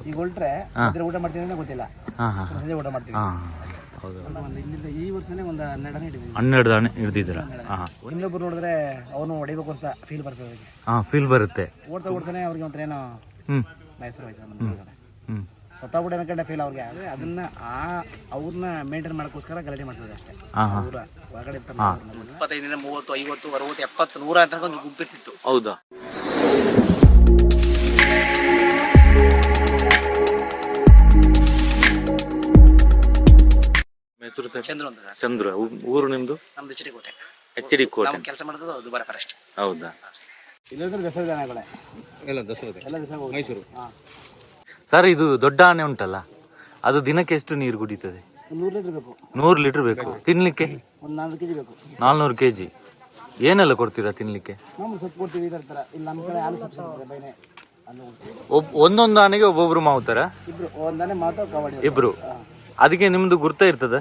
ಈಗ ಹೊರಟ್ರೆ ಊಟ ಮಾಡ್ತೀನಿ ಅಂತ ಗೊತ್ತಿಲ್ಲ. ಸಂಜೆ ಊಟ ಮಾಡ್ತೀವಿ. ಈ ವರ್ಷನೇ ಒಂದು 12 ಆನೆ ಹಿಡಿದಿದ್ದೀವಿ. 12 ಆನೆ ಹಿಡಿದಿದ್ದೀರಾ? ಇನ್ನೊಬ್ರು ನೋಡಿದ್ರೆ ಅವನು ಹೊಡಿಬೇಕು ಅಂತ ಫೀಲ್ ಬರ್ತದೆ ಅವ್ರಿಗೆ. ಫೀಲ್ ಬರುತ್ತೆ. ಓಡ್ತಾ ಓಡ್ತಾನೆ ಅವ್ರಿಗೆ ಒಂಥರ ಏನೋ ಬೇಸರ ಆಯ್ತು. ಸತ್ತಾಗ್ಬಿಟ್ಟು ಅನ್ಕೊಂಡೆ ಫೀಲ್ ಅವ್ರಿಗೆ. ಆದರೆ ಅದನ್ನ ಅವ್ರನ್ನ ಮೇಂಟೈನ್ ಮಾಡೋಕ್ಕೋಸ್ಕರ ಗಲಾಟೆ ಮಾಡ್ತದೆ ಅಷ್ಟೇ. ಹೊರಗಡೆ 25, 30, 50, 60, 70, 100 ಅಂತ ಒಂದು ಗುಂಪಿರ್ತಿತ್ತು. ಹೌದಾ? ಹೆಸರು ಸರ್? ಚಂದ್ರು ಅಂತ ಸರ್. ಚಂದ್ರ. ಊರು ನಿಮ್ದು? ನಮ್ದು HD ಕೋಟೆ. HD ಕೋಟೆ. ನಾವು ಕೆಲಸ ಮಾಡೋದು ದುಬಾರಿ ಫಾರೆಸ್ಟ್. ಹೌದಾ? ಇಲ್ಲಂದ್ರೆ ದಸರಾ ಆನೆಗಳೇ ಎಲ್ಲ ದಸರಾ ಮೈಸೂರು. ಸರ್, ಇದು ದೊಡ್ಡ ಆನೆ ಉಂಟಲ್ಲ, ಅದು ದಿನಕ್ಕೆ ಎಷ್ಟು ನೀರು ಕುಡಿತದೆ? 100 ಲೀಟರ್ ಬೇಕು. 100 ಲೀಟರ್ ಬೇಕು. ತಿನ್ಲಿಕ್ಕೆ ಒಂದು 4 kg ಬೇಕು. 400 kg. ಏನೆಲ್ಲ ಕೊಡ್ತೀರಾ ತಿನ್ಲಿಕ್ಕೆ? ನಾವು ಸೊಪ್ಪು ಕೊಡ್ತೀವಿ. ಇದರ ಥರ ಇಲ್ಲಿ ನಮ್ಮ ಕಡೆ ಹಾಲು ಸೊಪ್ಪು ಸಿಗ್ತದೆ ಬೈನೆ. ಒಂದೊಂದು ಆನೆಗೆ ಒಬ್ಬೊಬ್ರು ಮಾವುತಾರ? ಇಬ್ರು. ಒಂದಾನೆ ಮಾತು ಕಬಡ್ಡಿ ಇಬ್ರು. ಅದಕ್ಕೆ ನಿಮ್ದು ಗುರ್ತ ಇರ್ತದ,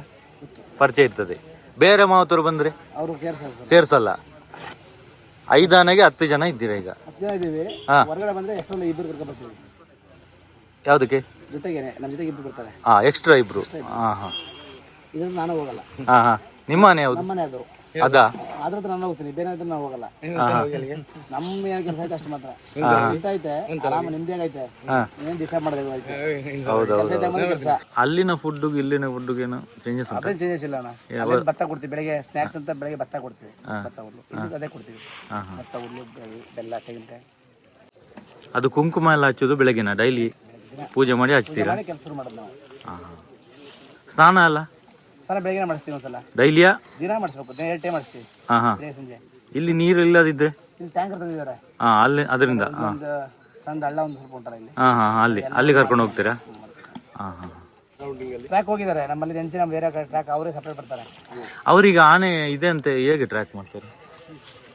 ಪರಿಚಯ ಇರ್ತದೆ. ಬೇರೆ ಮಾವುತರು ಬಂದ್ರೆ ಅವರು ಸೇರ್ಸಲ್ಲ. 5 ಆನೆಗೆ 10 ಜನ ಇದ್ದೀರಾ ಈಗ? 10 ಜನ ಇದ್ದೀವಿ. ಹೊರಗಡೆ ಬಂದ್ರೆ ಎಷ್ಟೊಂದು ಇಬ್ರು ಕರ್ಕೊಂಡು ಬರ್ತೀವಿ. ಯಾವ್ದಕ್ಕೆ? ಜೊತೆಗೆ ನಮ್ಮ ಜೊತೆಗೆ ಇಬ್ರು ಬರ್ತಾರೆ. ಎಕ್ಸ್ಟ್ರಾ ಇಬ್ರು. ಇದ್ರಲ್ಲಿ ನಾನು ಹೋಗಲ್ಲ. ನಿಮ್ಮ ಮನೆ ಯಾವ್ದು? ನಮ್ಮನೆ ಅದು. ಅದಾ? ಅದ್ರ ಹತ್ರ ನಾನು ಹೋಗ್ತೀನಿ, ಬೇರೆ ಹತ್ರ ನಾನು ಹೋಗಲ್ಲ. ನಮ್ಮ ಏನ್ ಕೆಲಸ ಐತೆ ಅಷ್ಟು ಮಾತ್ರ. ಐತೆ ಆರಾಮ ನಿಮ್ದೇಗೈತೆ, ಏನ್ ಡಿಸ್ಟರ್ಬ್ ಮಾಡೋದು. ಅಲ್ಲಿನ ಫುಡ್ ಇಲ್ಲಿನ ಫುಡ್ ಏನು ಚೇಂಜಸ್? ಅದೇನು ಚೇಂಜಸ್ ಇಲ್ಲ ಅಣ್ಣ. ಭತ್ತ ಕೊಡ್ತೀವಿ ಬೆಳಗ್ಗೆ, ಸ್ನಾಕ್ಸ್ ಅಂತ ಬೆಳಗ್ಗೆ ಭತ್ತ ಕೊಡ್ತೀವಿ. ಭತ್ತ ಹುಡ್ಲು ಅದೇ ಕೊಡ್ತೀವಿ. ಭತ್ತ ಹುಡ್ಲು, ಬೆಲ್ಲ, ತೆಂಗಿನಕಾಯಿ. ಅದು ಕುಂಕುಮ ಎಲ್ಲ ಹಚ್ಚೋದು ಬೆಳಗ್ಗೆನ? ಡೈಲಿ ಪೂಜೆ ಮಾಡಿ ಹಚ್ತೀರಾ? ಕೆಲಸ ಶುರು ಮಾಡೋದು ನಾವು. ಸ್ನಾನ ಅಲ್ಲ ಸಲ ಬೆಳಗ್ಗೆ ಮಾಡಿಸ್ತೀವಿ. ಒಂದ್ಸಲ ಡೈಲಿಯಾ? ದಿನ ಮಾಡಿಸ್ಬೇಕು. 2 ಟೈಮ್ ಮಾಡಿಸ್ತೀವಿ. ಸಂಜೆ. ಇಲ್ಲಿ ನೀರು ಇಲ್ಲದಿದ್ರೆ? ಇಲ್ಲಿ ಟ್ಯಾಂಕರ್ ತಂದಿದ್ದಾರೆ. ಅಲ್ಲಿ ಅದರಿಂದ ಒಂದು ಸಣ್ಣ ಹಳ್ಳ ಒಂದು ಸ್ವಲ್ಪ ಉಂಟಲ್ಲ ಇಲ್ಲಿ. ಅಲ್ಲಿ ಕರ್ಕೊಂಡು ಹೋಗ್ತೀರಾ? ಟ್ರ್ಯಾಕ್ ಹೋಗಿದ್ದಾರೆ ನಮ್ಮಲ್ಲಿ. ಹೆಂಚಿನ ಬೇರೆ ಟ್ರ್ಯಾಕ್ ಅವರೇ ಸಪ್ರೇಟ್ ಬರ್ತಾರೆ. ಅವ್ರಿಗೆ ಆನೆ ಇದೆ ಅಂತ ಹೇಗೆ ಟ್ರ್ಯಾಕ್ ಮಾಡ್ತಾರೆ?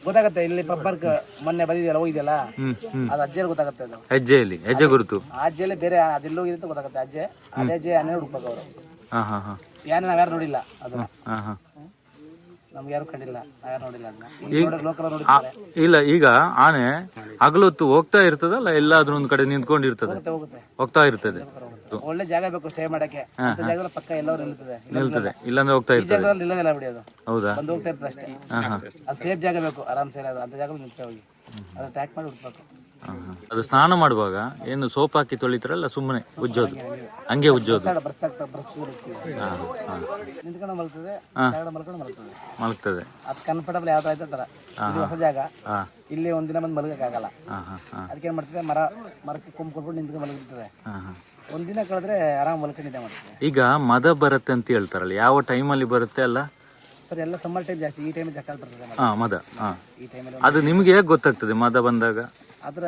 ಗೊತ್ತಾಗತ್ತೆ. ಇಲ್ಲಿ ಪಬ್ಬರ್ಕ್ ಮೊನ್ನೆ ಬಂದಿದೆಯಲ್ಲ, ಹೋಗಿದೆಯಲ್ಲ, ಅದು ಅಜ್ಜಿಯಲ್ಲಿ ಗೊತ್ತಾಗುತ್ತೆ. ಅದು ಹೆಜ್ಜೆಯಲ್ಲಿ ಹೆಜ್ಜೆ ಗುರುತು. ಆ ಅಜ್ಜಿಯಲ್ಲಿ ಬೇರೆ ಅದೆಲ್ಲ ಹೋಗಿರುತ್ತೆ ಗೊತ್ತಾಗುತ್ತೆ. ಅಜ್ಜೆ ಅದೇ ಅಜ್ಜೆ ಆನೆ ಹುಡುಕ್ಬೇಕು ಅವರು. ಯಾರು ನಾವ್ಯಾರು ನೋಡಿಲ್ಲ ಅದನ್ನ. ನಮ್ಗೆ ಯಾರು ಕಂಡಿಲ್ಲ, ನಾವ್ಯಾರು ನೋಡಿಲ್ಲ ಅದನ್ನ. ಲೋಕಲ್ ನೋಡಿರ್ತಾರೆ. ಇಲ್ಲ, ಈಗ ಆನೆ ಹಗಲೊತ್ತು ಹೋಗ್ತಾ ಇರ್ತದಲ್ಲ, ಎಲ್ಲಾದ್ರೂ ಒಂದ್ ಕಡೆ ನಿಂತ್ಕೊಂಡಿರ್ತದೆ? ಹೋಗ್ತಾ ಇರ್ತದೆ. ಒಳ್ಳೆ ಜಾಗ ಬೇಕು ಸ್ಟೇ ಮಾಡಕ್ಕೆ. ಜಾಗದಲ್ಲಿ ಪಕ್ಕ ಎಲ್ಲರೂ ನಿಲ್ತದೆ. ಇಲ್ಲಾಂದ್ರೆ ಹೋಗ್ತಾ ಇರ್ತದೆ. ಜಾಗದಲ್ಲಿ ನಿಲ್ಲೋದಿಲ್ಲ ಬಿಡಿ ಅದು. ಹೌದಾ? ಬಂದು ಹೋಗ್ತಾ ಇರ್ತದೆ ಅಷ್ಟೇ. ಅದು ಸೇಫ್ ಜಾಗ ಬೇಕು, ಆರಾಮ್ ಸೇರಿ. ಅದು ಅಂತ ಜಾಗದಲ್ಲಿ ನಿಲ್ತೇವೆ ಹೋಗಿ. ಅದನ್ನ ಟ್ರ್ಯಾಕ್ ಮಾಡಿ ಹುಡ್ಬೇಕು. ಅದು ಸ್ನಾನ ಮಾಡುವಾಗ ಏನು ಸೋಪ್ ಹಾಕಿ ತೊಳಿತಾರಲ್ಲ, ಸುಮ್ಮನೆ ಉಜ್ಜೋದು? ಹಂಗೆ ಉಜ್ಜೋದು? ನಿಂತ್ಕೊಂಡು ಮಲ್ತದೆ, ಮಲಗ್ತದೆ. ಅದು ಕಂಫರ್ಟಬಲ್ ಯಾವ್ದು ಆಯ್ತು ತರ. ಇದು ಹೊಸ ಜಾಗ, ಇಲ್ಲಿ ಒಂದಿನ ಬಂದು ಮಲಗಕ್ಕಾಗಲ್ಲ. ಅದಕ್ಕೆ ಏನ್ ಮಾಡ್ತದೆ, ಮರಕ್ಕೆ ಕೊಂಬ್ಕೊಟ್ಬಿಟ್ಟು ನಿಂತ್ಕೊಂಡು ಮಲಗಿರ್ತದೆ. ಒಂದಿನ ಕಳೆದ್ರೆ ಆರಾಮ್ ಮಲ್ಕೊಂಡು ನಿದ್ದೆ ಮಾಡ್ತದೆ. ಈಗ ಮದ ಬರುತ್ತೆ ಅಂತ ಹೇಳ್ತಾರಲ್ಲ, ಯಾವ ಟೈಮಲ್ಲಿ ಬರುತ್ತೆ ಅಲ್ಲ ಸರ್? ಎಲ್ಲ ಸಮ್ಮರ್ ಟೈಮ್ ಜಾಸ್ತಿ. ಈ ಟೈಮ್ ಜಾಸ್ತಿ ಬರ್ತದೆ ಮದ. ಈ ಟೈಮಲ್ಲಿ ಅದು ನಿಮ್ಗೆ ಹೇಗೆ ಗೊತ್ತಾಗ್ತದೆ ಮದ ಬಂದಾಗ? ಅದ್ರ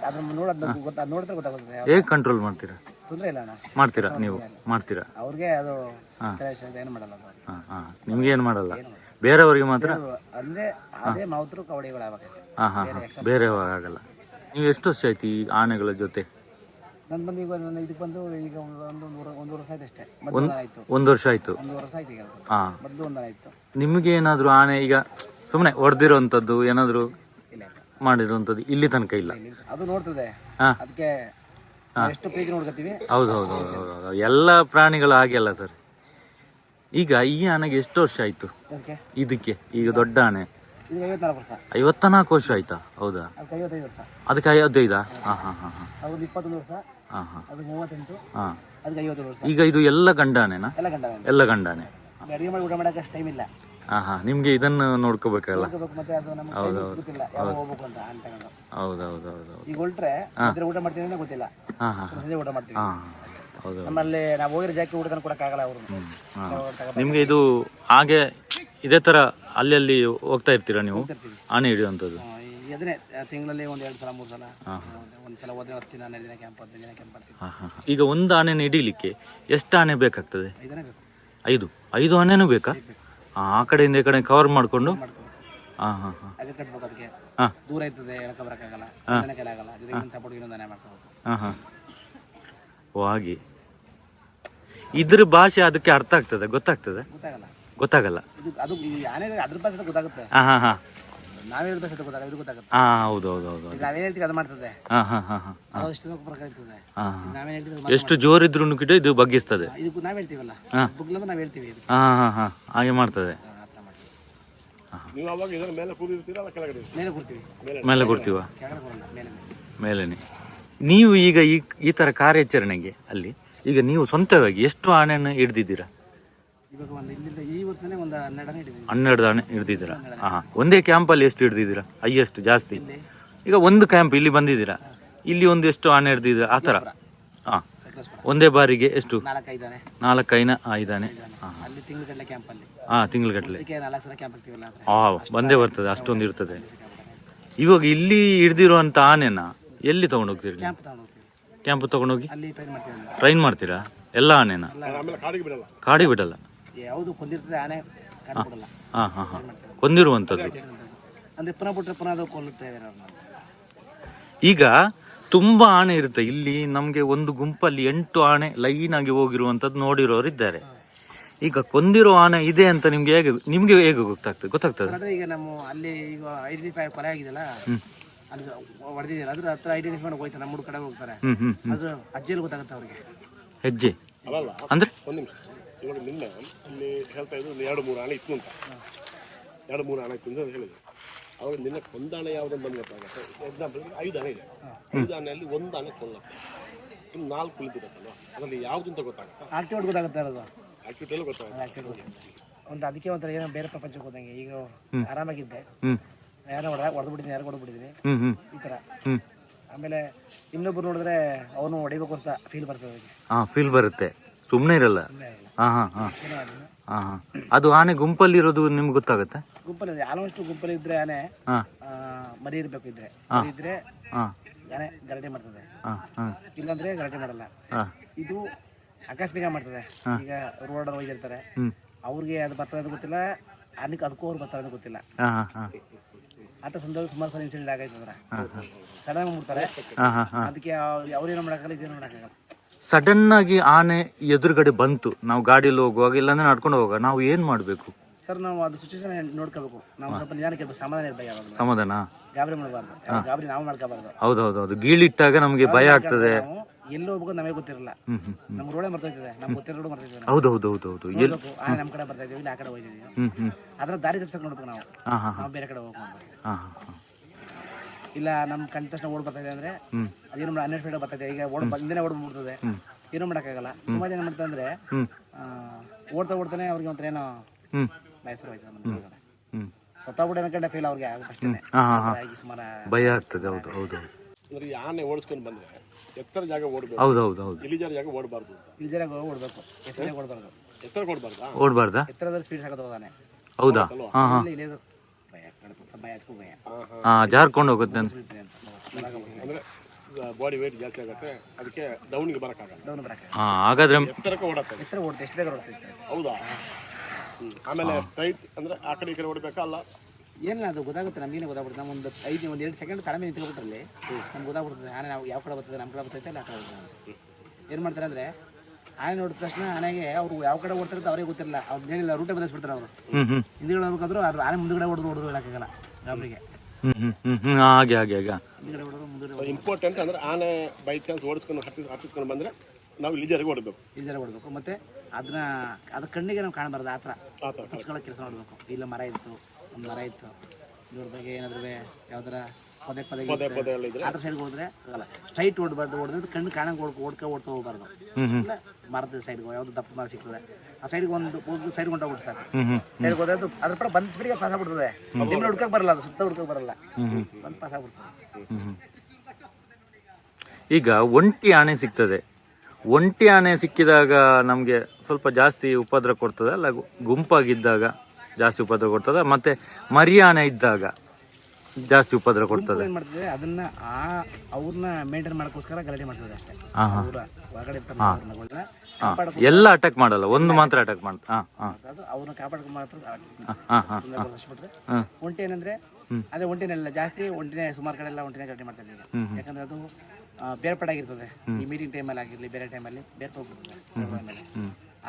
ಅದನ್ನ ನೋಡಿದ್ರೆ ಗೊತ್ತಾಗುತ್ತೆ. ಹೇಗೆ ಕಂಟ್ರೋಲ್ ಮಾಡ್ತೀರಾ? ತೊಂದರೆ ಇಲ್ಲ ಅಣ್ಣ. ಮಾಡ್ತೀರಾ ನೀವು? ಮಾಡ್ತೀರಾ? ಅವ್ರಿಗೆ ಅದು ಏನು ಮಾಡಲ್ಲ. ನಿಮ್ಗೆ ಏನು ಮಾಡಲ್ಲ, ಬೇರೆಯವ್ರಿಗೆ ಮಾತ್ರ? ಅಂದ್ರೆ ಅದೇ ಮಾವುತರು ಕವಡಿಗಳಾಗಲ್ಲ, ಬೇರೆ ಆಗಲ್ಲ. ನೀವು ಎಷ್ಟು ವರ್ಷ ಆಯ್ತು ಈ ಆನೆಗಳ ಜೊತೆ? ನಾನು ಬಂದು ಈಗ ಇದಕ್ಕೆ ಬಂದು ಈಗ ಒಂದು ವರ್ಷ ಆಯ್ತು ಅಷ್ಟೇ. ಒಂದು ವರ್ಷ ಆಯ್ತು. 1 ವರ್ಷ ಆಯ್ತು ಈಗ. ಮೊದಲು ಒಂದನ ಆಯ್ತು. ನಿಮಗೆ ಏನಾದ್ರು ಆನೆ ಈಗ ಸುಮ್ಮನೆ ಹೊಡೆದಿರೋಂಥದ್ದು ಏನಾದ್ರು ಮಾಡಿರುವಂಥದ್ದು ಇಲ್ಲಿ ತನಕ ಇಲ್ಲ? ಅದು ನೋಡ್ತದೆ, ಅದಕ್ಕೆ ಎಷ್ಟು ಪ್ರೀತಿ ನೋಡ್ಕೊತೀವಿ. ಹೌದು. ಎಲ್ಲ ಪ್ರಾಣಿಗಳು ಹಾಗೆ ಅಲ್ಲ ಸರ್. ಈಗ ಈ ಆನೆಗೆ ಎಷ್ಟು ವರ್ಷ ಆಯ್ತು? ಇದಕ್ಕೆ ಈಗ ದೊಡ್ಡ ಆನೆ 54 ವರ್ಷ. 54 ವರ್ಷ ಆಯ್ತಾ? ಹೌದಾ? 55 ವರ್ಷ. ಅದಕ್ಕೆ 55? ಅದು 21 ವರ್ಷ. ಅದು 38. ಅದಕ್ಕೆ 55 ವರ್ಷ. ಈಗ ಇದು ಎಲ್ಲ ಗಂಡಾನೆನಾ? ಎಲ್ಲ ಗಂಡಾನೆ. ಅಡಿಗೆ ಮಾಡಿ ಊಟ ಮಾಡಕ್ಕೆ ಅಷ್ಟು ಟೈಮ್ ಇಲ್ಲ. ನಿಮ್ಗೆ ಇದನ್ನು ನೋಡ್ಕೋಬೇಕಲ್ಲ. ಹೌದೌದು. ಈಗ ಹೊರಟ್ರೆ ಊಟ ಮಾಡ್ತೀನಿ ಅಂತ ಗೊತ್ತಿಲ್ಲ, ಸಂಜೆ ಊಟ ಮಾಡ್ತೀವಿ. ನಮ್ಮಲ್ಲಿ ನಾವು ಹೋಗಿರೋ ಜಾಗಕ್ಕೆ ಊಟ ಕೊಡಕ್ಕಾಗಲ್ಲ ಅವರು. ನಿಮ್ಗೆ ಇದು ಹಾಗೆ ಇದೇ ತರ ಅಲ್ಲಿ ಹೋಗ್ತಾ ಇರ್ತೀರಾ ನೀವು ಆನೆ ಹಿಡಿಯುವಂಥದ್ದು? ಅದನ್ನೇ ತಿಂಗಳಲ್ಲಿ 1 2 ಸಲ 3 ಸಲ. ಒಂದ್ಸಲ ಹೋದ್ರೆ 10 ದಿನ 12 ದಿನ ಕ್ಯಾಂಪ್, 15 ದಿನ ಕ್ಯಾಂಪ್ ಮಾಡ್ತೀವಿ. ಈಗ ಒಂದು ಆನೆನ ಹಿಡಿಲಿಕ್ಕೆ ಎಷ್ಟು ಆನೆ ಬೇಕಾಗ್ತದೆ? 5 5 ಆನೆನೂ ಬೇಕಾ? ಆ ಕಡೆಯಿಂದ ಈ ಕಡೆ ಕವರ್ ಮಾಡಿಕೊಂಡು ಕಟ್ಬೇಕು. ಅದಕ್ಕೆ ದೂರ ಇರ್ತದೆ, ಎಳಕ ಬರಕ್ಕಾಗಲ್ಲ, ಸಪೋರ್ಟ್ ಇನ್ನೊಂದು ಮಾಡ್ಕೋಬೇಕು. ಓ ಹಾಗೆ. ಇದ್ರ ಭಾಷೆ ಅದಕ್ಕೆ ಅರ್ಥ ಆಗ್ತದೆ? ಗೊತ್ತಾಗ್ತದೆ? ಗೊತ್ತಾಗಲ್ಲ. ಅದು ಆನೆ ಅದ್ರ ಭಾಷೆ ಗೊತ್ತಾಗುತ್ತೆ. ನಾವೇ ಹೇಳಿದ್ರೆ ಸಹ ಗೊತ್ತಾಗಲ್ಲ, ಇದು ಗೊತ್ತಾಗುತ್ತೆ. ಹೌದು ಹೌದು ಹೌದು. ಈಗ ನಾವೇನು ಹೇಳ್ತೀವಿ ಅದು ಮಾಡ್ತದೆ, ಹಾಂ ಹಾಂ ಹಾಂ ಹಾಂ ಅದು ಅಷ್ಟು ಪ್ರಕಾರ ಇರ್ತದೆ. ನಾವೇನು ಹೇಳ್ತೀವಿ ಎಷ್ಟು ಜೋರಿದ್ರು ಗಿಡ ಇದು ಬಗ್ಗಿಸ್ತದೆ. ಇದಕ್ಕೂ ನಾವು ಹೇಳ್ತೀವಲ್ಲ, ಬುಗ್ಲಂದ್ರೆ ನಾವು ಹೇಳ್ತೀವಿ ಇದು. ಹಾಂ ಹಾಂ ಹಾಂ ಹಾಗೆ ಮಾಡ್ತದೆ. ಅರ್ಥ ಮಾಡಿ. ನೀವು ಅವಾಗ ಇದರ ಮೇಲೆ ಕೂರಿರ್ತೀರಾ ಅಲ್ಲ ಕೆಳಗಡೆ? ಮೇಲೆ ಕೊಡ್ತೀವಿ. ಮೇಲೆ ಕೊಡ್ತೀವ, ಕೆಳಗಡೆ ಕೊಡಲ್ಲ, ಮೇಲೆ ಮೇಲೇನೆ. ನೀವು ಈಗ ಈ ಥರ ಕಾರ್ಯಾಚರಣೆಗೆ ಅಲ್ಲಿ ಈಗ ನೀವು ಸ್ವಂತವಾಗಿ ಎಷ್ಟು ಆನೆಯನ್ನು ಹಿಡ್ದಿದ್ದೀರಾ? ಇವಾಗ ಒಂದು ಇಲ್ಲಿಂದ ಈ ವರ್ಷನೇ ಒಂದು 12 ಹಿಡಿದೀವಿ. 12 ಆನೆ ಹಿಡ್ದಿದ್ದೀರಾ? ಹಾಂ. ಒಂದೇ ಕ್ಯಾಂಪಲ್ಲಿ ಎಷ್ಟು ಹಿಡ್ದಿದ್ದೀರಾ? ಹೈಯೆಸ್ಟ್ ಜಾಸ್ತಿ? ಈಗ ಒಂದು ಕ್ಯಾಂಪ್ ಇಲ್ಲಿ ಬಂದಿದ್ದೀರಾ, ಇಲ್ಲಿ ಒಂದು ಎಷ್ಟು ಆನೆ ಹಿಡ್ದಿದ್ದೀರಾ ಆ ಥರ? ಹಾಂ. ಒಂದೇ ಬಾರಿಗೆ ಎಷ್ಟು? 4-5 ಆನೆ. ಅಲ್ಲಿ ತಿಂಗಳಗಟ್ಟಲೆ ಕ್ಯಾಂಪಲ್ಲಿ. ಹಾಂ, ತಿಂಗಳಗಟ್ಟಲೆ. 4 ಸಲ ಕ್ಯಾಂಪ್ ಆಗ್ತೀವಲ್ಲ. ಬಂದೇ ಬರ್ತದೆ, ಅಷ್ಟೊಂದು ಇರ್ತದೆ. ಇವಾಗ ಇಲ್ಲಿ ಹಿಡ್ದಿರುವಂಥ ಆನೆನ ಎಲ್ಲಿ ತೊಗೊಂಡೋಗ್ತೀರಿ? ಕ್ಯಾಂಪ್ ತಗೊಂಡು ಹೋಗ್ತೀವಿ. ಕ್ಯಾಂಪ್ ತೊಗೊಂಡೋಗಿ ಅಲ್ಲಿ ಟ್ರೈನ್ ಮಾಡ್ತೀವಿ. ಟ್ರೈನ್ ಮಾಡ್ತೀರಾ ಎಲ್ಲ ಆನೆನ? ಕಾಡಿಗೆ ಬಿಡಲ್ಲ. ಯಾವುದು ಕೊಂದಿರ್ತದೆ ಆನೆ ಕಾಡಿಗೆ ಬಿಡಲ್ಲ. ಹಾಂ ಹಾಂ ಹಾಂ. ಕೊಂದಿರುವಂಥದ್ದು ಅಂದರೆ ಪುನಃ ಬಿಟ್ಟರೆ ಪುನಃ ಅದು ಕೊಲ್ಲುತ್ತೇವೆ ನಾವು. ಈಗ ತುಂಬ ಆನೆ ಇರುತ್ತೆ ಇಲ್ಲಿ. ನಮಗೆ ಒಂದು ಗುಂಪಲ್ಲಿ 8 ಆನೆ ಲೈನ್ ಆಗಿ ಹೋಗಿರುವಂಥದ್ದು ನೋಡಿರೋರು ಇದ್ದಾರೆ. ಈಗ ಕೊಂದಿರೋ ಆನೆ ಇದೆ ಅಂತ ನಿಮ್ಗೆ ಹೇಗೆ ಗೊತ್ತಾಗ್ತದೆ? ಅಂದರೆ ಈಗ ನಮ್ಮ ಅಲ್ಲಿ ಈಗ ಐಡೆಂಟಿಫೈ ಕೊಲೆ ಆಗಿದೆಯಲ್ಲ, ಅಲ್ಲಿ ಹೊಡೆದಿದ್ದಾರೆ, ಅದ್ರ ಹತ್ರ ಐಡೆಂಟಿಫೈ ಮಾಡಿ ಹೋಗ್ತಾರೆ, ನಮ್ಮ ಕಡೆ ಹೋಗ್ತಾರೆ. ಅದು ಅಜ್ಜಿಯಲ್ಲಿ ಗೊತ್ತಾಗುತ್ತೆ ಅವ್ರಿಗೆ. ಹೆಜ್ಜೆ ಅಂದ್ರೆ ಒಂದು ನಿಮಿಷ. ಇವಾಗ ನಿನ್ನೆ ಅಲ್ಲಿ ಹೇಳ್ತಾ ಇದ್ರು 2-3 ಆನೆ ಇತ್ತು ಅಂತ. 2-3 ಆನೆ ಇತ್ತು ಅಂತ ಹೇಳಿದ್ರು. ಅವಾಗ ನಿನ್ನೆ ಕೊಂದಾಣೆ ಯಾವುದನ್ನು ಬಂದು ಗೊತ್ತಾಗುತ್ತೆ. ಎಕ್ಸಾಂಪಲ್ 5 ಆನೆ ಇದೆ, 5 ಆನೆಯಲ್ಲಿ 1 ಆನೆ ಕೊಲ್ಲತ್ತೆ, ಇನ್ನು 4 ಕುಳಿತಿರುತ್ತಲ್ವ, ಅದರಲ್ಲಿ ಯಾವ್ದು ಅಂತ ಗೊತ್ತಾಗುತ್ತೆ? ಆಕ್ಟಿವೇಟ್ ಗೊತ್ತಾಗುತ್ತೆ. ಅದು ಆಕ್ಟಿವಿಟಿಯಲ್ಲೂ ಗೊತ್ತಾಗುತ್ತೆ. ಒಂದು ಅದಕ್ಕೆ ಒಂಥರ ಏನೋ ಬೇರೆ ಪ್ರಪಂಚಕ್ಕೆ ಹೋದಂಗೆ. ಈಗ ಆರಾಮಾಗಿದ್ದೆ, ಯಾರೋ ಹೊಡೆದ್ಬಿಟ್ಟಿದ್ದೀನಿ, ಯಾರು ಹೊಡೆದ್ಬಿಟ್ಟಿದ್ದೀನಿ ಈ ಥರ. ಆಮೇಲೆ ಇನ್ನೊಬ್ರು ನೋಡಿದ್ರೆ ಅವನು ಹೊಡಿಬೇಕು ಅಂತ ಫೀಲ್ ಬರ್ತದೆ ಅವ್ರಿಗೆ. ಫೀಲ್ ಬರುತ್ತೆ, ಸುಮ್ಮನೆ ಇರಲ್ಲ. ಹಾಂ ಹಾಂ ಹಾಂ ಹಾಂ ಹಾಂ. ಅದು ಆನೆ ಗುಂಪಲ್ಲಿ ಇರೋದು ನಿಮ್ಗೆ ಗೊತ್ತಾಗುತ್ತೆ? ಗುಂಪಲ್ಲಿ ಆಲ್ಮೋಸ್ಟ್ ಗುಂಪಲ್ಲಿ ಇದ್ರೆ ಆನೆ ಮರಿ ಇರಬೇಕು. ಇದ್ರೆ ಆನೆ ಗಲಾಟೆ ಮಾಡ್ತದೆ, ಇಲ್ಲಾಂದ್ರೆ ಗಲಾಟೆ ಮಾಡಲ್ಲ. ಇದು ಆಕಸ್ಮಿಕ ಮಾಡ್ತದೆ. ಈಗ ರೋಡ್ ಹೋಗಿರ್ತಾರೆ, ಅವ್ರಿಗೆ ಅದು ಬರ್ತದೆ ಗೊತ್ತಿಲ್ಲ, ಅದಕ್ಕೂ ಅವ್ರು ಬರ್ತಾರೆ ಗೊತ್ತಿಲ್ಲ. ಆತ ಸಂದರ್ಭ ಸುಮಾರು ಸಲ ಇನ್ಸಿಡೆಂಟ್ ಆಗೈತಂದ್ರೆ ಸಡನ್ ಮಾಡ್ಬಿಡ್ತಾರೆ. ಅದಕ್ಕೆ ಅವ್ರೇನೋ ಮಾಡೋಕ್ಕಾಗಲ್ಲ, ಇದೇನೋ ಮಾಡೋಕ್ಕಾಗಲ್ಲ. ಸಡನ್ ಆಗಿ ಆನೆ ಎದುರುಗಡೆ ಬಂತು, ನಾವು ಗಾಡಿಯಲ್ಲಿ ಹೋಗುವಾಗ ಇಲ್ಲಾಂದ್ರೆ ನಡ್ಕೊಂಡು ಹೋಗುವಾಗ ನಾವು ಏನ್ ಮಾಡ್ಬೇಕು ಸರ್? ನಾವು ಅದು ಸಿಚುವೇಶನ್ ನೋಡ್ಕೋಬೇಕು. ನಾವು ಸ್ವಲ್ಪ ನಿಧಾನಕ್ಕೆ ಇರ್ಬೇಕು, ಸಮಾಧಾನ ಇರ್ಬೇಕು. ಸಮಾಧಾನ, ಗಾಬರಿ ಮಾಡಬಾರ್ದು. ಗಾಬರಿ ನಾವು ಮಾಡ್ಕೋಬಾರ್ದು. ಹೌದೌದು. ಗೀಳಿಟ್ಟಾಗ ನಮ್ಗೆ ಭಯ ಆಗ್ತದೆ. ಎಲ್ಲೋ ಹೋಗ್ಬೇಕು ನಮಗೆ ಗೊತ್ತಿರಲ್ಲ, ನಮ್ಗೆ ರೋಡೇ ಮರ್ತೋಯ್ತದೆ, ನಮ್ಗೆ ಗೊತ್ತಿರೋ ರೋಡ್ ಮರ್ತೈತದೆ. ಹೌದೌದೌದು. ಆನೆ ನಮ್ಮ ಕಡೆ ಬರ್ತಾ ಇದೀವಿ, ಇಲ್ಲ ಆ ಕಡೆ ಹೋಗಿದ್ದೀವಿ, ಅದ್ರ ದಾರಿ ತಪ್ಸಕ್ ನೋಡ್ಬೇಕು ನಾವು ಬೇರೆ ಕಡೆ ಹೋಗ್ಬೇಕು. ಇಲ್ಲ ನಮ್ ಕಂಡ ತಕ್ಷಣ ಓಡ್ ಬರ್ತಾ ಇದೆ ಅಂದ್ರೆ ಅದೇನು ಹನ್ನೆರಡು ಫೀಟ್ ಬರ್ತಾ ಇದೆ. ಈಗ ಹಿಂದೆ ಓಡ್ಬಿಡ್ತದೆ, ಏನೂ ಮಾಡೋಕ್ಕಾಗಲ್ಲ. ಸುಮಾರು ಜನ ಮಾಡ್ತಾ ಅಂದ್ರೆ ಓಡ್ತಾನೆ ಅವ್ರಿಗೆ ಒಂಥರ ಏನೋ ಬೇಸರ ಆಯ್ತು, ಸತ್ತಾಗ್ಬಿಟ್ಟು ಅನ್ಕೊಂಡೆ ಫೀಲ್ ಅವ್ರಿಗೆ ಆಗುತ್ತೆ, ಸುಮಾರು ಭಯ ಆಗ್ತದೆ. ಹೌದು ಹೌದು. ಅಂದ್ರೆ ಈ ಆನೆ ಓಡಿಸ್ಕೊಂಡು ಬಂದ್ರೆ ಎತ್ತರ ಜಾಗ ಓಡಬೇಕು. ಹೌದೌದು. ಇಳಿಜಾರ ಜಾಗ ಓಡಬಾರ್ದು. ಇಳಿಜಾರ ಓಡಬೇಕು, ಎತ್ತರ ಓಡಬಾರ್ದು. ಎತ್ತರ ಕೊಡಬಾರ್ದಾ? ಓಡಬಾರ್ದಾ? ಎತ್ತರದಲ್ಲಿ ಸ್ಪೀಡ್ ಸಾಕೋದು ಹೋದಾನೆ. ಹೌದಾ? ಹಾ ಹಾ. ಜಾರ್ಕೊಂಡು ಹೋಗುತ್ತೆ ಅಂತ. ಅಂದ್ರೆ ಬಾಡಿ ವೇಟ್ ಜಾಸ್ತಿ ಆಗುತ್ತೆ, ಅದಕ್ಕೆ ಡೌನ್ಗೆ ಬರಕ್ಕಾಗಲ್ಲ. ಹಾಗಾದ್ರೆ ಎತ್ತರಕ್ಕೆ ಓಡತ್ತೆ. ಎತ್ತರ ಓಡುತ್ತೆ, ಎಷ್ಟು ಬೇಗ ಓಡುತ್ತೆ. ಹೌದಾ? ಆಮೇಲೆ ಸ್ಟ್ರೈಟ್ ಅಂದ್ರೆ ಆ ಕಡೆ ಈ ಕಡೆ ಓಡಬೇಕಾ? ಅಲ್ಲ, ಏನಿಲ್ಲ, ಅದು ಗೊತ್ತಾಗುತ್ತೆ, ನಮಗೇನೆ ಗೊತ್ತಾಗ್ಬಿಡುತ್ತೆ. ನಮ್ಮ ಒಂದು 2 ಸೆಕೆಂಡ್ ತಲೆ ಮೇಲೆ ನಿಂತ್ಕೊಬಿಟ್ರಲ್ಲಿ ನಮ್ಗೆ ಗೊತ್ತಾಗ್ಬಿಡ್ತದೆ ಆನೆ ನಾವು ಯಾವ ಕಡೆ ಬರ್ತದೆ, ನಮ್ಮ ಕಡೆ ಬರ್ತೈತೆ ಇಲ್ಲ ಆ ಕಡೆ ಬರ್ತದೆ. ಏನು ಮಾಡ್ತಾರೆ ಅಂದರೆ ಆನೆ ನೋಡಿದ ತಕ್ಷಣ ಆನೆಗೆ ಅವರು ಯಾವ ಕಡೆ ಓಡ್ತಾರೆ ಅವ್ರಿಗೆ ಗೊತ್ತಿರಲ್ಲ, ಅವ್ರು ಏನಿಲ್ಲ ರೂಟೇ ಬದಲಿಸ್ಬಿಡ್ತಾರೆ. ಅವರು ಹಿಂದಿಗಡೆ ಹೋಗ್ಬೇಕಾದ್ರೂ ಆನೆ ಮುಂದುಗಡೆ ಹೊಡೆದು ಹೇಳಕ್ಕಾಗಲ್ಲ ಗಾಬರಿಗೆ. ಹಾಗೆ ಹಾಗೆ ಹಾಗೆ ಹಿಂದಿಗಡೆ ಹೊಡೆದು ಮುಂದುಗಡೆ. ಇಂಪಾರ್ಟೆಂಟ್ ಅಂದ್ರೆ ಆನೆ ಬೈ ಚಾನ್ಸ್ ಓಡಿಸ್ಕೊಂಡು ಹತ್ತಿಸ್ಕೊಂಡು ಬಂದರೆ ನಾವು ಇಳಿಜಾರಿಗೆ ಓಡಬೇಕು. ಇಳಿಜಾರಿಗೆ ಓಡಬೇಕು. ಮತ್ತು ಅದು ಕಣ್ಣಿಗೆ ನಾವು ಕಾಣಬಾರ್ದು, ಆ ಥರ ತಪ್ಪಿಸ್ಕೊಳ್ಳೋ ಕೆಲಸ ಮಾಡಬೇಕು. ಇಲ್ಲ ಮರ ಇತ್ತು, ಒಂದು ಮರ ಇತ್ತು, ಇದ್ರ ಬಗ್ಗೆ ಏನಾದ್ರೂ ಯಾವ್ದಾರ ಪದೇ ಆ ಥರ ಸೈಡ್ಗೆ ಹೋದ್ರೆ ಆಗಲ್ಲ. ಸ್ಟ್ರೈಟ್ ಓಡಬಾರ್ದು, ಹೊಡೆದ್ರೆ ಕಣ್ಣು ಕಾಣಂಗೆ ಓಡ್ತಾ ಹೋಗ್ಬಾರ್ದು. ಇಲ್ಲ ಮರದ ಸೈಡ್ಗೆ ಯಾವ್ದು ದಪ್ಪ ಮರ ಸಿಗ್ತದೆ ಆ ಸೈಡ್ಗೆ ಒಂದು ಸೈಡ್ಗೆ ಹೊಂಟೋಗ್ಬಿಟ್ಟು ಸಾಕು. ಸೈಡ್ಗೆ ಹೋದ್ರೆ ಅದು ಅದ್ರ ಪರ ಬಂದ ಸ್ಪೀಡಿಗೆ ಪಾಸ್ ಆಗ್ಬಿಡ್ತದೆ. ನಿಮ್ಮನ್ನ ಹುಡ್ಕಕ್ಕೆ ಬರಲ್ಲ, ಅದು ಸುತ್ತ ಹುಡ್ಕಕ್ಕೆ ಬರಲ್ಲ, ಬಂದು ಪಾಸ್ ಆಗ್ಬಿಡ್ತದೆ. ಈಗ ಒಂಟಿ ಆನೆ ಸಿಗ್ತದೆ. ಒಂಟಿ ಆನೆ ಸಿಕ್ಕಿದಾಗ ನಮಗೆ ಸ್ವಲ್ಪ ಜಾಸ್ತಿ ಉಪದ್ರ ಕೊಡ್ತದೆ ಅಲ್ಲ? ಗುಂಪಾಗಿದ್ದಾಗ ಜಾಸ್ತಿ ಉಪದ್ರ ಕೊಡ್ತದೆ, ಮತ್ತೆ ಮರಿ ಆನೆ ಇದ್ದಾಗ ಜಾಸ್ತಿ ಉಪದ್ರ ಕೊಡ್ತದೆ. ಏನು ಮಾಡ್ತದೆ ಅದನ್ನ ಅವ್ರನ್ನ ಮೇಂಟೈನ್ ಮಾಡೋಕ್ಕೋಸ್ಕರ ಗಲಾಟೆ ಮಾಡ್ತದೆ ಅಷ್ಟೇ. ಹೊರಗಡೆ ಎಲ್ಲ ಅಟ್ಯಾಕ್ ಮಾಡಲ್ಲ, ಒಂದು ಮಾತ್ರ ಅಟ್ಯಾಕ್ ಮಾಡ್ತಾ ಅವ್ರನ್ನ ಕಾಪಾಡ್ಕೊಂಡು ಮಾತ್ರ. ಒಂಟಿ ಏನಂದ್ರೆ ಅದೇ ಒಂಟಿನೆಲ್ಲ ಜಾಸ್ತಿ ಒಂಟಿನೇ, ಸುಮಾರು ಕಡೆ ಎಲ್ಲ ಒಂಟಿನೇ ಗಲಾಟೆ ಮಾಡ್ತಾ ಇದ್ದೀವಿ. ಯಾಕಂದ್ರೆ ಅದು ಬೇರ್ಪಡಾಗಿರ್ತದೆ. ಈ ಮೀಟಿಂಗ್ ಟೈಮಲ್ಲಿ ಆಗಿರಲಿ ಬೇರೆ ಟೈಮಲ್ಲಿ ಬೇರ್ಪೋಗ್ಬಿಡ್ತದೆ.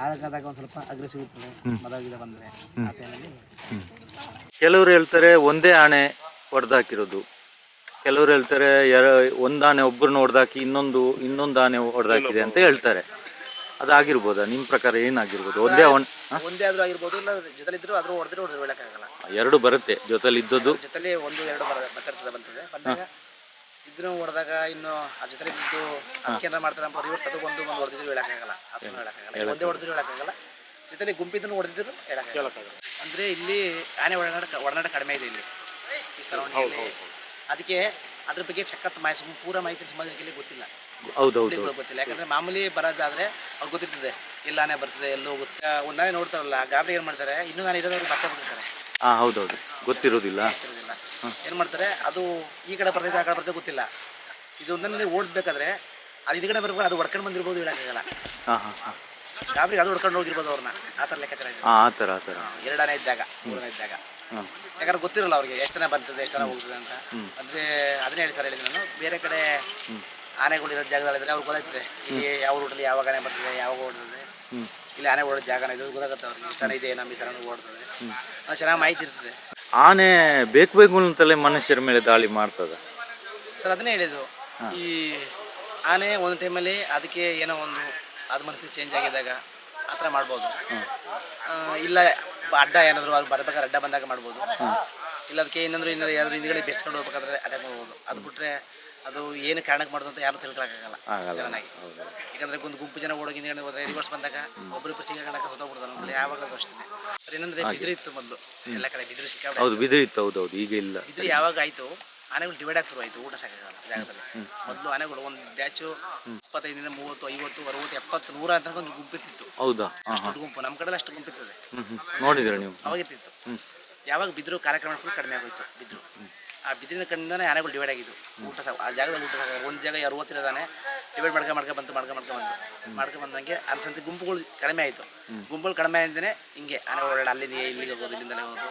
ಆಗಾದಾಗ ಒಂದು ಸ್ವಲ್ಪ ಅಗ್ರೆಸಿವ್ ಇರ್ತದೆ, ಮದ ಗಿಡ ಬಂದರೆ ಆ ಟೈಮಲ್ಲಿ. ಕೆಲವರು ಹೇಳ್ತಾರೆ ಒಂದೇ ಆನೆ ಹೊಡೆದಾಕಿರೋದು, ಕೆಲವರು ಹೇಳ್ತಾರೆ ಒಂದು ಆನೆ ಒಬ್ಬರನ್ನ ಹೊಡೆದಾಕಿ ಇನ್ನೊಂದು ಆನೆ ಹೊಡೆದಾಕಿದೆ ಅಂತ ಹೇಳ್ತಾರೆ. ಅದಾಗಿರ್ಬೋದಾ ನಿಮ್ಮ ಪ್ರಕಾರ? ಏನಾಗಿರ್ಬೋದು? ಒಂದೇ ಆದ್ರೂ ಆಗಿರ್ಬೋದು, ಇಲ್ಲ ಜೊತೆಲಿದ್ರು ಆದ್ರೂ ಹೊಡೆದ್ರೆ ಹೇಳಕ್ಕಾಗಲ್ಲ. ಎರಡು ಬರುತ್ತೆ ಜೊತೆಲಿ ಇದ್ದದ್ದು, ಜೊತೆಲಿ ಒಂದು ಎರಡು ಬರ್ತದೆ ಬಂದಾಗ ಇದ್ರೂ ಹೊಡೆದಾಗ ಇನ್ನು ಆ ಜೊತೆಲಿ ಇದ್ದು ಅದಕ್ಕೆ ಏನಾರು ಮಾಡ್ತಾರೆ ಅಂತ ರಿವರ್ಸ್ ಅದು ಒಂದು ಹೊಡೆದಿದ್ರು ಹೇಳಕ್ಕಾಗಲ್ಲ, ಅದನ್ನು ಹೇಳಕ್ಕಾಗಲ್ಲ. ಒಂದೇ ಹೊಡೆದಿದ್ರು ಹೇಳಕ್ಕಾಗಲ್ಲ, ಜೊತೆಲಿ ಗುಂಪಿದ್ರು ಹೊಡೆದಿದ್ರು ಹೇಳಕ್ಕಾಗಲ್ಲ. ಅಂದರೆ ಇಲ್ಲಿ ಆನೆ ಒಡನಾಟ ಕಡಿಮೆ ಇದೆ ಇಲ್ಲಿ ಈ ಸರೌಂಡಿಂಗ್. ಅದಕ್ಕೆ ಅದ್ರ ಬಗ್ಗೆ ಸಖತ್ ಪೂರ ಮಾಹಿತಿ ಸಮಾಜಕ್ಕೆ ಗೊತ್ತಿಲ್ಲ. ಹೌದೌದು ಗೊತ್ತಿಲ್ಲ, ಯಾಕಂದ್ರೆ ಮಾಮೂಲಿ ಬರೋದಾದ್ರೆ ಅವ್ರಿಗೆ ಗೊತ್ತಿರ್ತದೆ ಎಲ್ಲ ಆನೆ ಬರ್ತದೆ, ಎಲ್ಲೋ ಹೋಗುತ್ತೆ. ಒಂದಾನೆ ನೋಡ್ತಾರಲ್ಲ, ಗಾಬರಿ ಏನು ಮಾಡ್ತಾರೆ, ಇನ್ನೂ ನಾನು ಇರೋದವ್ರು ಬರ್ತಾ ಬಿಡ್ತಾರೆ. ಹೌದೌದು ಗೊತ್ತಿರೋದಿಲ್ಲ. ಏನು ಮಾಡ್ತಾರೆ, ಅದು ಈ ಕಡೆ ಬರ್ತೈತೆ ಆ ಕಡೆ ಬರ್ತದೆ ಗೊತ್ತಿಲ್ಲ. ಇದು ಒಂದರಲ್ಲಿ ಓಡಿಸ್ಬೇಕಾದ್ರೆ ಅದು ಈ ಕಡೆ ಬರ್ಬೇಕು, ಅದು ಹೊಡ್ಕೊಂಡು ಬಂದಿರ್ಬೋದು ಹೇಳಕ್ಕಾಗಲ್ಲ. ಗಾಬರಿಗೆ ಅದು ಹೊಡ್ಕೊಂಡು ಹೋಗಿರ್ಬೋದು ಅವ್ರನ್ನ, ಆ ಥರ ಲೆಕ್ಕಾಚಾರ ಇದೆ. ಆ ಥರ 2 ಆನೆ ಇದ್ದಾಗ 3 ಆನೆ ಇದ್ದಾಗ ಯಾಕಂದ್ರೆ ಗೊತ್ತಿರಲ್ಲ ಅವ್ರಿಗೆ ಎಷ್ಟು ಜನ ಬರ್ತದೆ ಎಷ್ಟು ಜನ ಹೋಗ್ತದೆ ಅಂತ. ಅಂದರೆ ಅದನ್ನೇ ಹೇಳಿ ಸರ್ ಹೇಳಿದ್ರೆ ನಾನು, ಬೇರೆ ಕಡೆ ಆನೆಗಳಿರೋ ಜಾಗದಲ್ಲಿದ್ರೆ ಅವ್ರಿಗೆ ಗೊತ್ತಾಗ್ತದೆ ಇಲ್ಲಿ ಯಾವ ರೂಟಲ್ಲಿ ಯಾವಾಗ ಆನೆ ಬರ್ತದೆ, ಯಾವಾಗ ಓಡ್ತದೆ, ಇಲ್ಲಿ ಆನೆ ಓಡೋ ಜಾಗನ ಇದು ಗೊತ್ತಾಗುತ್ತೆ ಅವ್ರಿಗೆ. ಇಷ್ಟ ಇದೆ ನಮ್ಮ ಈ ಸಲ ಓಡ್ತದೆ, ಅದು ಚೆನ್ನಾಗಿ ಮಾಹಿತಿ ಇರ್ತದೆ. ಆನೆ ಬೇಕು ಅಂತಲೇ ಮನುಷ್ಯರ ಮೇಲೆ ದಾಳಿ ಮಾಡ್ತದೆ ಸರ್. ಅದನ್ನೇ ಹೇಳಿದ್ದು, ಈ ಆನೆ ಒಂದು ಟೈಮಲ್ಲಿ ಅದಕ್ಕೆ ಏನೋ ಒಂದು ಅದು ಮನಸ್ಥಿತಿ ಚೇಂಜ್ ಆಗಿದ್ದಾಗ ಆ ಥರ ಮಾಡ್ಬೋದು. ಇಲ್ಲ ಅಡ್ಡ ಏನಾದರೂ ಅದು ಬರ್ಬೇಕಾದ್ರೆ ಅಡ್ಡ ಬಂದಾಗ ಮಾಡ್ಬೋದು. ಇಲ್ಲ ಅದಕ್ಕೆ ಯಾರಾದರೂ ಹಿಂದ್ಗಡೆ ಬೆಸ್ಕೊಂಡು ಹೋಗ್ಬೇಕಾದ್ರೆ ಅಟ್ಯಾಕ್ ಮಾಡ್ಬೋದು. ಅದು ಬಿಟ್ಟರೆ ಅದು ಏನು ಕಾರಣಕ್ಕೆ ಮಾಡೋದು ಅಂತ ಯಾರು ತಿಳ್ಕೊಳಕ್ಕಾಗಲ್ಲ ಚೆನ್ನಾಗಿ. ಯಾಕಂದರೆ ಒಂದು ಗುಂಪು ಜನ ಓಡೋಗಿ ಹಿಂದ್ಗಡೆ ಹೋದರೆ ರಿವರ್ಸ್ ಬಂದಾಗ ಒಬ್ಬರು ಸಿಕ್ಕಾಕ ಹೊತ್ತೋಗ್ಬಿಡ್ತಾರೆ ನಮ್ಮಲ್ಲಿ ಯಾವಾಗಲೂ ಅಷ್ಟೇ. ಸರ್ ಏನಂದರೆ ಬಿದಿರು ಇತ್ತು ಮೊದಲು, ಎಲ್ಲ ಕಡೆ ಬಿದಿರು ಸಿಕ್ಕಾಬಿಟ್ಟು. ಹೌದು ಬಿದಿರು ಇತ್ತು, ಹೌದೌದು. ಈಗ ಇಲ್ಲ. ಬಿದಿರು ಯಾವಾಗ ಆಯಿತು, ಆನೆಗಳು ಡಿವೈಡ್ ಆಗಿ ಶುರು ಆಯಿತು, ಊಟ ಸಾಕಾಗಲ್ಲ ಜಾಗದಲ್ಲಿ. ಮೊದಲು ಆನೆಗಳು ಒಂದು ಬ್ಯಾಚು 25, 30, 50, 60, 70, 100 ಅಂತ ಒಂದು ಗುಂಪಿರ್ತಿತ್ತು. ಹೌದಾ? ಅಷ್ಟು ಗುಂಪು ನಮ್ಮ ಕಡೆ ಅಷ್ಟು ಗುಂಪಿರ್ತದೆ. ನೋಡಿದ್ರೆ ನೀವು ಅವಾಗಿರ್ತಿತ್ತು. ಯಾವಾಗ ಬಿದಿರು ಕಾರ್ಯಕ್ರಮ ಕಡಿಮೆ ಆಗೋಯ್ತು ಬಿದಿರು, ಆ ಬಿದಿರಿನ ಕಣ್ಣಿಂದಾನೆ ಆನೆಗಳು ಡಿವೈಡ್ ಆಗಿದ್ದು. ಊಟ ಆ ಜಾಗದಲ್ಲಿ ಊಟ ಸಾಕಾಗ ಒಂದು ಜಾಗ 60 ಇರೋದಾನೆ ಡಿವೈಡ್ ಮಾಡ್ಕೊಂಬಂದಂಗೆ ಅನ್ಸಂತೆ ಗುಂಪುಗಳು ಕಡಿಮೆ ಆಯಿತು. ಗುಂಪುಗಳು ಕಡಿಮೆ ಆಗಿದ್ದೇನೆ ಹಿಂಗೆ ಆನೆ ಓಡಾಡ ಅಲ್ಲಿಂದ ಇಲ್ಲಿಗೆ ಹೋಗೋದು, ಇಲ್ಲಿಂದಲೇ ಹೋಗೋದು.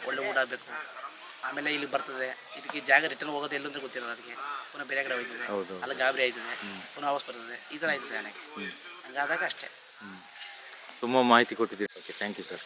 ಒಳ್ಳೆ ಊಟ ಆಗಬೇಕು, ಆಮೇಲೆ ಇಲ್ಲಿ ಬರ್ತದೆ. ಇದಕ್ಕೆ ಜಾಗ ರಿಟರ್ನ್ ಹೋಗೋದು ಎಲ್ಲಂದ್ರೆ ಗೊತ್ತಿರೋದು, ಅದಕ್ಕೆ ಪುನಃ ಬೇರೆ ಕಡೆ ಹೋಗ್ತದೆ, ಅಲ್ಲಿ ಗಾಬರಿ ಆಯ್ತದೆ, ಪುನಃ ವಾಪಸ್ ಬರ್ತದೆ, ಈ ಥರ ಆಯ್ತದೆ ಆನೆಗೆ. ಹಂಗಾದಾಗ ಅಷ್ಟೇ. ತುಂಬ ಮಾಹಿತಿ ಕೊಟ್ಟಿದ್ದೀರಿ. Okay, thank you sir.